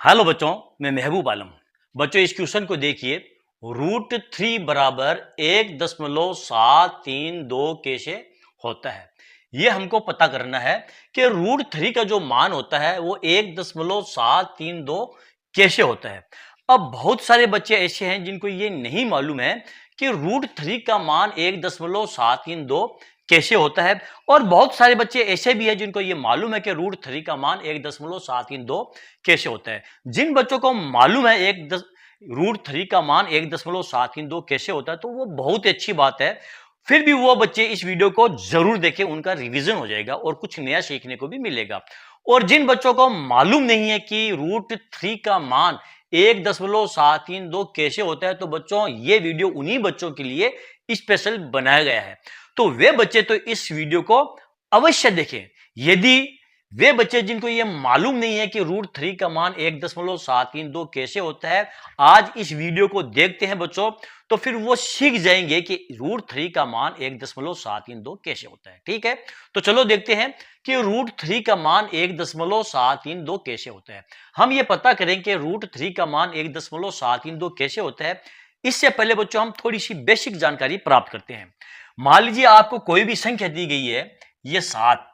Hello बच्चों, मैं महबूब आलम। बच्चों इस क्वेश्चन को देखिए। √3 बराबर 1.732 कैसे होता है। ये हमको पता करना है कि √3 का जो मान होता है वो 1.732 कैसे होता है। अब बहुत सारे बच्चे ऐसे हैं जिनको ये नहीं मालूम है कि √3 का मान 1.732 कैसे होता है, और बहुत सारे बच्चे ऐसे भी हैं जिनको ये मालूम है कि √3 का मान 1.732 कैसे होता है। जिन बच्चों को मालूम है √3 का मान 1.732 कैसे होता है तो वो बहुत ही अच्छी बात है। फिर भी वो बच्चे इस वीडियो को जरूर देखें, उनका रिवीजन हो जाएगा और कुछ नया सीखने को भी मिलेगा। और जिन बच्चों को मालूम नहीं है कि √3 का मान 1.732 कैसे होता है तो बच्चों ये वीडियो उन्हीं बच्चों के लिए स्पेशल बनाया गया है। तो वे बच्चे तो इस वीडियो को अवश्य देखें। यदि वे बच्चे जिनको ये मालूम नहीं है कि √3 का मान 1.732 कैसे होता है, आज इस वीडियो को देखते हैं बच्चों, तो फिर वो सीख जाएंगे कि √3 का मान 1.732 कैसे होता है। ठीक है, तो चलो देखते हैं कि √3 का मान 1.732 कैसे होता है। हम ये पता करें कि √3 का मान 1.732 कैसे होता है। इससे पहले बच्चों हम थोड़ी सी बेसिक जानकारी प्राप्त करते हैं। मान लीजिए आपको कोई भी संख्या दी गई है, ये 7।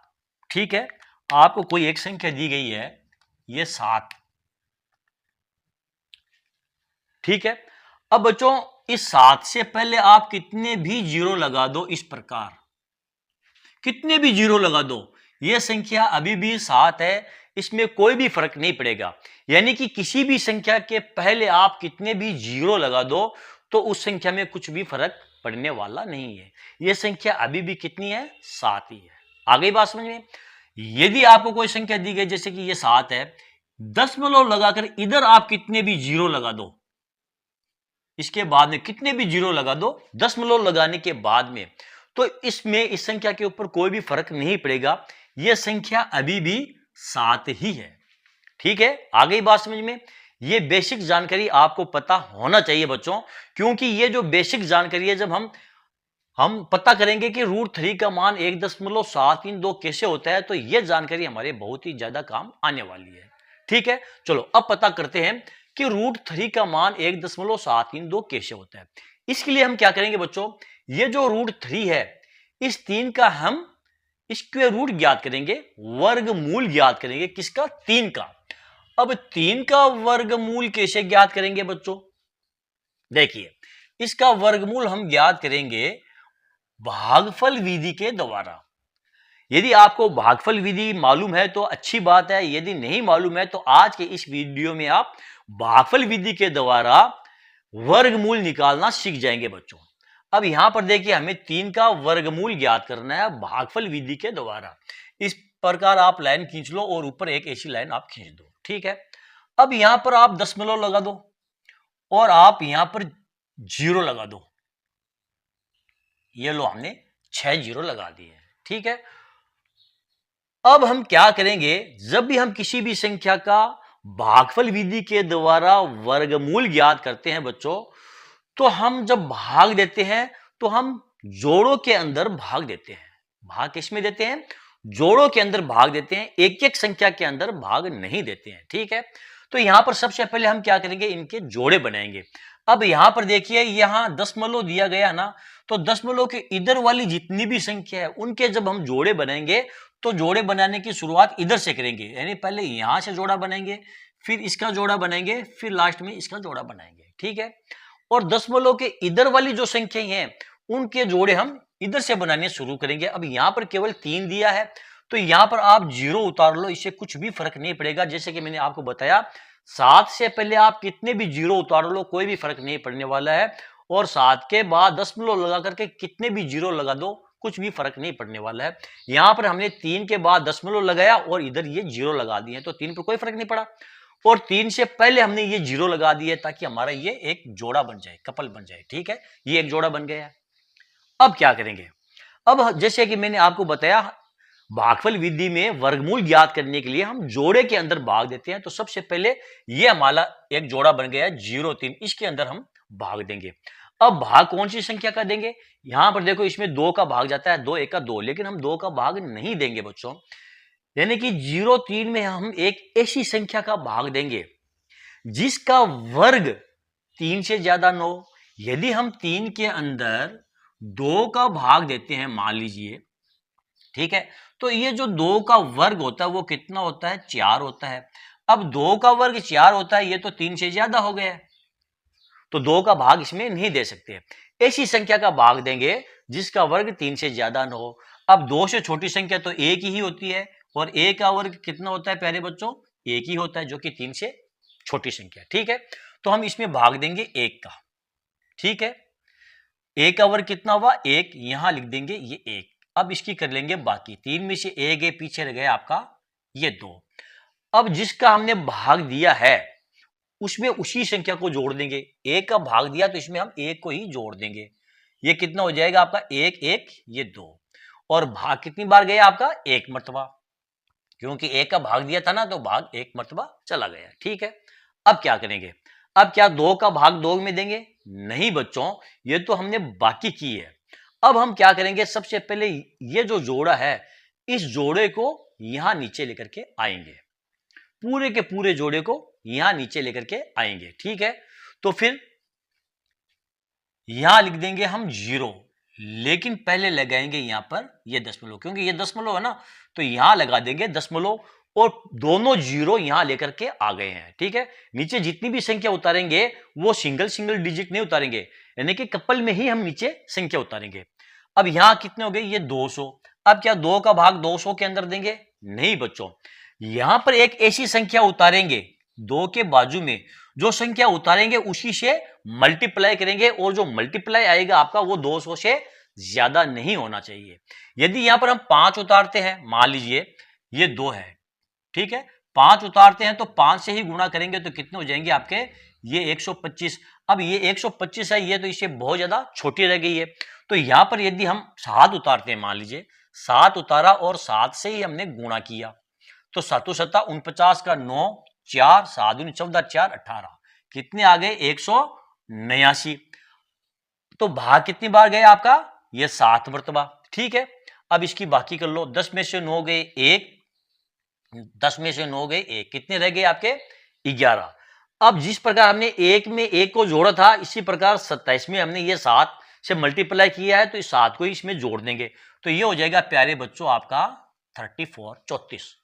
ठीक है, आपको कोई एक संख्या दी गई है, ये 7। ठीक है, अब बच्चों इस 7 से पहले आप कितने भी जीरो लगा दो, इस प्रकार कितने भी जीरो लगा दो, यह संख्या अभी भी 7 है, इसमें कोई भी फर्क नहीं पड़ेगा। यानी कि किसी भी संख्या के पहले आप कितने भी जीरो लगा दो तो उस संख्या में कुछ भी फर्क पड़ने वाला नहीं है। यह संख्या अभी भी कितनी है, 7 ही है। आ गई बात समझ में। यदि आपको कोई संख्या दी गई जैसे कि ये 7 है, दशमलव लगाकर इधर आप कितने भी जीरो लगा दो, इसके बाद में कितने भी जीरो लगा दो दशमलव लगाने के बाद में, तो इसमें इस संख्या के ऊपर कोई भी फर्क नहीं पड़ेगा। यह संख्या अभी भी 7 ही है। ठीक है, आ गई बात समझ में। यह बेसिक जानकारी आपको पता होना चाहिए बच्चों, क्योंकि ये जो बेसिक जानकारी है, जब हम पता करेंगे कि √3 का मान 1.732 कैसे होता है तो यह जानकारी हमारे बहुत ही ज्यादा काम आने वाली है। ठीक है, चलो अब पता करते हैं कि √3 का मान 1.732 कैसे होता है। इसके लिए हम क्या करेंगे बच्चों, ये जो √3 है, इस 3 का हम स्क्वायर रूट ज्ञात करेंगे, वर्गमूल ज्ञात करेंगे। किसका, 3 का। अब 3 का वर्गमूल कैसे ज्ञात करेंगे बच्चों, देखिए इसका वर्गमूल हम ज्ञात करेंगे भागफल विधि के द्वारा। यदि आपको भागफल विधि मालूम है तो अच्छी बात है, यदि नहीं मालूम है तो आज के इस वीडियो में आप भागफल विधि के द्वारा वर्गमूल निकालना सीख जाएंगे बच्चों। अब यहां पर देखिए हमें 3 का वर्गमूल ज्ञात करना है भागफल विधि के द्वारा। इस प्रकार आप लाइन खींच लो और ऊपर एक ऐसी लाइन आप खींच दो। ठीक है, अब यहां पर आप दशमलव लगा दो और आप यहां पर जीरो लगा दो। ये लो, हमने 6 जीरो लगा दिए। ठीक है, अब हम क्या करेंगे, जब भी हम किसी भी संख्या का भागफल विधि के द्वारा वर्गमूल ज्ञात करते हैं बच्चों, तो हम जब भाग देते हैं तो हम जोड़ों के अंदर भाग देते हैं। भाग किस में देते हैं, जोड़ों के अंदर भाग देते हैं, एक एक संख्या के अंदर भाग नहीं देते हैं। ठीक है, तो यहां पर सबसे पहले हम क्या करेंगे, इनके जोड़े बनाएंगे। अब यहां पर देखिए यहां दशमलव दिया गया ना, तो दशमलव के इधर वाली जितनी भी संख्या है उनके जब हम जोड़े बनाएंगे तो जोड़े बनाने की शुरुआत इधर से करेंगे। यानी पहले यहां से जोड़ा बनाएंगे, फिर इसका जोड़ा बनाएंगे, फिर लास्ट में इसका जोड़ा बनाएंगे। ठीक है, और दशमलव के इधर वाली जो संख्या हैं उनके जोड़े हम इधर से बनाने शुरू करेंगे। अब यहां पर केवल 3 दिया है तो यहां पर आप जीरो उतार लो, इससे कुछ भी फर्क नहीं पड़ेगा। जैसे कि मैंने आपको बताया 7 से पहले आप कितने भी जीरो उतार लो कोई भी फर्क नहीं पड़ने वाला है, और 7 के बाद दशमलव लगा करके कितने भी जीरो लगा दो कुछ भी फर्क नहीं पड़ने वाला है। यहां पर हमने 3 के बाद दशमलव लगाया और इधर ये जीरो लगा दिए तो 3 पर कोई फर्क नहीं पड़ा, और 3 से पहले हमने ये जीरो लगा दिए ताकि हमारा ये एक जोड़ा बन जाए, कपल बन जाए। ठीक है, ये एक जोड़ा बन गया है। अब क्या करेंगे, अब जैसे कि मैंने आपको बताया भागफल विधि में वर्गमूल ज्ञात करने के लिए हम जोड़े के अंदर भाग देते हैं। तो सबसे पहले ये हमारा एक जोड़ा बन गया है 0 3, इसके अंदर हम भाग देंगे। अब भाग कौन सी संख्या का देंगे, यहां पर देखो इसमें 2 का भाग जाता है, 2 1 का 2, लेकिन हम 2 का भाग नहीं देंगे बच्चों। यानी कि 0 3 में हम एक ऐसी संख्या का भाग देंगे जिसका वर्ग 3 से ज्यादा 9। यदि हम 3 के अंदर 2 का भाग देते हैं मान लीजिए, ठीक है, तो ये जो 2 का वर्ग होता है वो कितना होता है, 4 होता है। अब 2 का वर्ग 4 होता है, ये तो 3 से ज्यादा हो गया, तो 2 का भाग इसमें नहीं दे सकते। ऐसी संख्या का भाग देंगे जिसका वर्ग 3 से ज्यादा न हो। अब 2 से छोटी संख्या तो 1 ही होती है, और a का वर्ग कितना होता है प्यारे बच्चों, 1 ही होता है, जो कि 3 से छोटी संख्या। ठीक है, तो हम इसमें भाग देंगे 1 का। ठीक है, a का वर्ग कितना हुआ, 1, यहां लिख देंगे ये 1। अब इसकी कर लेंगे बाकी, 3 में से 1 गए, पीछे रह गया आपका ये 2। अब जिसका हमने भाग दिया है उसमें उसी संख्या को जोड़ देंगे। 1 का भाग दिया तो इसमें हम 1 को ही जोड़ देंगे। ये कितना हो जाएगा आपका, 1 1, ये 2। और भाग कितनी बार गया आपका, 1 मर्तबा, क्योंकि 1 का भाग दिया था ना, तो भाग 1 मर्तबा चला गया। ठीक है, अब क्या करेंगे, अब क्या 2 का भाग 2 में देंगे, नहीं बच्चों, ये तो हमने बाकी की है। अब हम क्या करेंगे, सबसे पहले ये जो जोड़ा है इस जोड़े को यहां नीचे लेकर के आएंगे, पूरे के पूरे जोड़े को यहां नीचे लेकर के आएंगे। ठीक है, तो फिर यहां लिख देंगे हम 0, लेकिन पहले लगाएंगे यहां पर ये दशमलव, क्योंकि ये दशमलव है ना, तो यहां लगा देंगे दशमलव, और दोनों 0 यहां लेकर के आ गए हैं। ठीक है, नीचे जितनी भी संख्या उतारेंगे वो सिंगल सिंगल डिजिट नहीं उतारेंगे, यानी कि कपल में ही हम नीचे संख्या उतारेंगे। अब यहां कितने हो गए, ये 200। अब क्या 2 का भाग 200 के अंदर देंगे, नहीं बच्चों, यहां पर एक ऐसी संख्या उतारेंगे 2 के बाजू में, जो संख्या उतारेंगे उसी से मल्टीप्लाई करेंगे, और जो मल्टीप्लाई आएगा आपका वो 200 से ज्यादा नहीं होना चाहिए। यदि यहां पर हम 5 उतारते हैं, मान लीजिए ये 2 है, ठीक है, 5 उतारते हैं तो 5 से ही गुणा करेंगे तो कितने हो जाएंगे आपके, ये 125। अब ये 125 है, ये तो इससे बहुत ज्यादा छोटी रह गई है, तो यहां पर यदि हम 7 उतारते हैं, मान लीजिए 7 उतारा और 7 से ही हमने गुणा किया, तो 7 7 49 का 9, 4 7 दूनी 14, 4 18, कितने आ गए, 189। तो भाग कितनी बार गए आपका, ये 7 मर्तबा। ठीक है, अब इसकी बाकी कर लो, 10 में से 9 गए 1, 10 में से 9 गए 1, कितने रह गए आपके, 11। अब जिस प्रकार हमने 1 में 1 को जोड़ा था, इसी प्रकार 27 में हमने ये 7 से मल्टीप्लाई किया है, तो इस 7 को इसमें जोड़ देंगे, तो ये हो जाएगा प्यारे बच्चों आपका 34।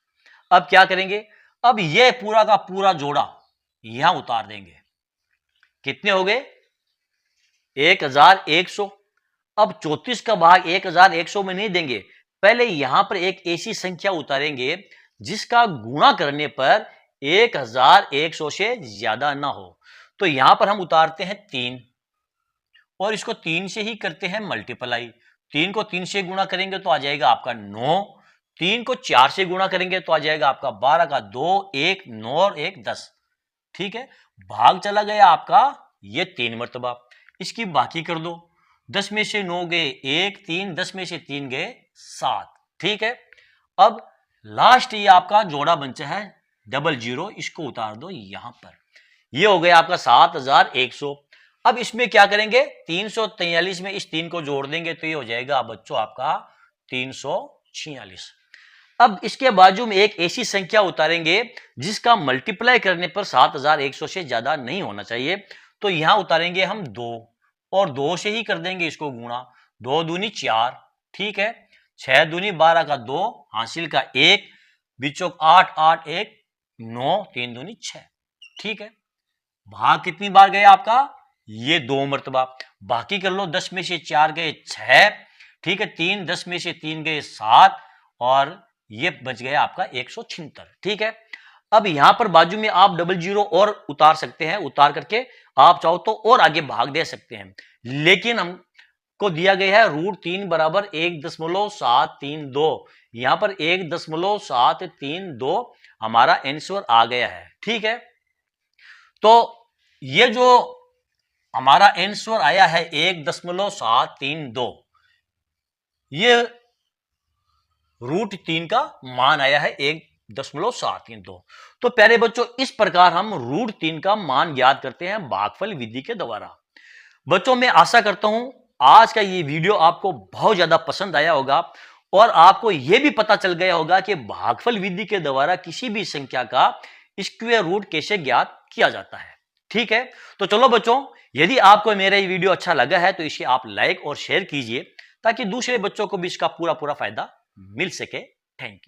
अब क्या करेंगे, अब ये पूरा का पूरा जोड़ा यहां उतार देंगे, कितने हो गए, 1100। अब 34 का भाग 1100 में नहीं देंगे, पहले यहां पर एक ऐसी संख्या उतारेंगे जिसका गुणा करने पर 1100 से ज्यादा ना हो। तो यहां पर हम उतारते हैं 3, और इसको 3 से ही करते हैं मल्टीप्लाई। 3 को 3 से गुणा करेंगे तो आ जाएगा आपका 9, 3 को 4 से गुणा करेंगे तो आ जाएगा आपका 12 का 2, 1 9 और 1 10। ठीक है, भाग चला गया आपका ये 3 मर्तबा। इसकी बाकी कर दो, 10 में से 9 गए 1, 3, 10 में से 3 गए 7। ठीक है, अब लास्ट ये आपका जोड़ा बचा है 00, इसको उतार दो यहां पर, ये हो गया आपका 7100। अब इसमें क्या करेंगे, 343 में इस 3 को जोड़ देंगे तो ये हो जाएगा बच्चों आपका 346। अब इसके बाजू में एक ऐसी संख्या उतारेंगे जिसका मल्टीप्लाई करने पर 7100 से ज्यादा नहीं होना चाहिए, तो यहां उतारेंगे हम 2, और 2 से ही कर देंगे इसको गुणा, 2 दूनी 4, ठीक है, 6 दूनी 12 का 2, हासिल का 1, बीचों 8 8 1 9, 3 दूनी 6। ठीक है, भाग कितनी बार गए आपका, ये 2 मर्तबा। बाकी कर लो, 10 में से 4 गए 6, ठीक है, 3, 10 में से 3 गए 7, और ये बच गया आपका 176। ठीक है, अब यहां पर बाजू में आप 00 और उतार सकते हैं, उतार करके आप चाहो तो और आगे भाग दे सकते हैं, लेकिन हमको दिया गया है √3 बराबर 1.732, यहां पर 1.732 हमारा आंसर आ गया है। ठीक है, तो ये जो हमारा आंसर आया है 1.732, ये √3 का मान आया है 1.732। तो प्यारे बच्चों, इस प्रकार हम √3 का मान ज्ञात करते हैं भागफल विधि के द्वारा। बच्चों, मैं आशा करता हूं आज का ये वीडियो आपको बहुत ज्यादा पसंद आया होगा, और आपको यह भी पता चल गया होगा कि भागफल विधि के द्वारा किसी भी संख्या का स्क्वायर रूट कैसे ज्ञात किया जाता है। ठीक है, तो चलो बच्चों, यदि आपको मेरा ये वीडियो अच्छा लगा है तो इसे आप लाइक और शेयर कीजिए ताकि दूसरे बच्चों को भी इसका पूरा फायदा मिल सके। Thank you.